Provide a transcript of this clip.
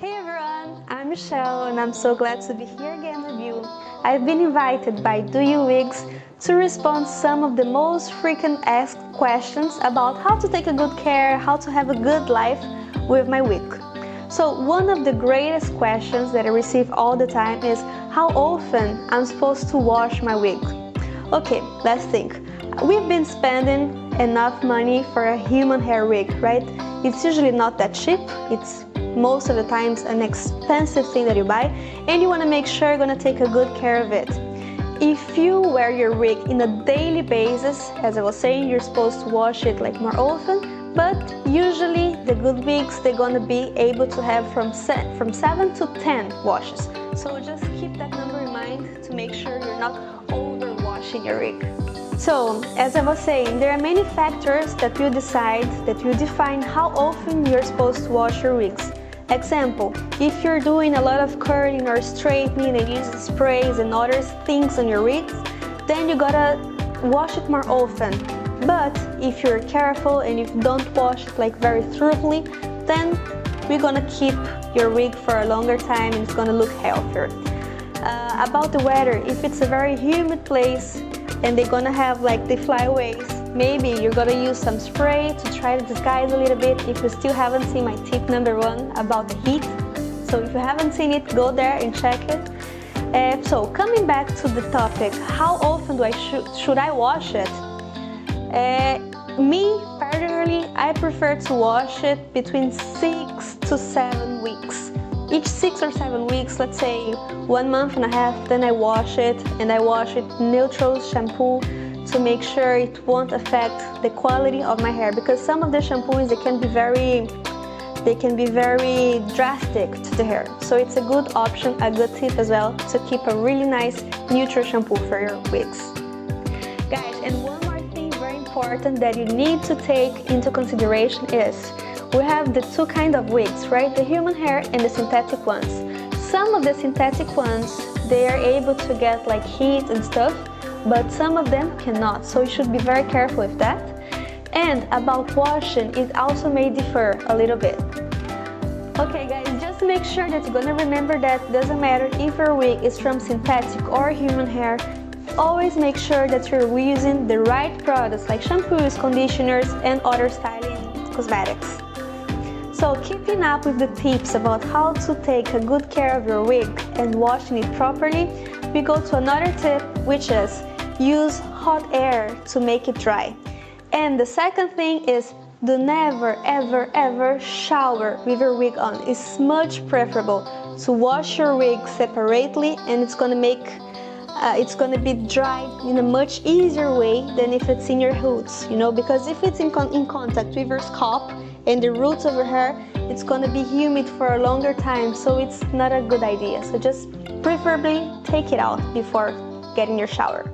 Hey everyone, I'm Michelle and I'm so glad to be here again with you. I've been invited by Wigs to respond some of the most frequent asked questions about how to take a good care, how to have a good life with my wig. So one of the greatest questions that I receive all the time is how often I'm supposed to wash my wig. Okay, let's think. We've been spending enough money for a human hair wig, right? It's usually not that cheap. It's most of the times an expensive thing that you buy, and you want to make sure you're going to take a good care of it. If you wear your wig in a daily basis, as I was saying, you're supposed to wash it like more often, but usually the good wigs, they're going to be able to have from 7 to 10 washes. So just keep that number in mind to make sure you're not over washing your wig. So, as I was saying, there are many factors that will define how often you're supposed to wash your wigs. Example, if you're doing a lot of curling or straightening and using sprays and other things on your wigs, then you gotta wash it more often. But if you're careful and if you don't wash it like very thoroughly, then we're gonna keep your wig for a longer time and it's gonna look healthier. About the weather, if it's a very humid place and they're gonna have like the flyaways, maybe you're gonna use some spray to try to disguise a little bit if you still haven't seen my tip number 1 about the heat. So if you haven't seen it, go there and check it. So coming back to the topic, how often should I wash it? Me, particularly, I prefer to wash it between 6 to 7 weeks. Each 6 or 7 weeks, let's say 1 month and a half, then I wash it, and I wash it neutral shampoo to make sure it won't affect the quality of my hair, because some of the shampoos they can be very drastic to the hair. So it's a good option, a good tip as well, to keep a really nice neutral shampoo for your wigs. Guys, and one more thing very important that you need to take into consideration is we have the two kinds of wigs, right? The human hair and the synthetic ones. Some of the synthetic ones, they are able to get like heat and stuff, but some of them cannot, so you should be very careful with that. And about washing, it also may differ a little bit. Okay guys, just make sure that you're gonna remember that it doesn't matter if your wig is from synthetic or human hair, always make sure that you're using the right products like shampoos, conditioners, and other styling cosmetics. So keeping up with the tips about how to take a good care of your wig and washing it properly, we go to another tip, which is use hot air to make it dry. And the second thing is do never ever ever shower with your wig on. It's much preferable to wash your wig separately, and it's gonna be dry in a much easier way than if it's in your roots, you know, because if it's in contact with your scalp and the roots of your hair, it's gonna be humid for a longer time, so it's not a good idea. So just preferably take it out before getting your shower.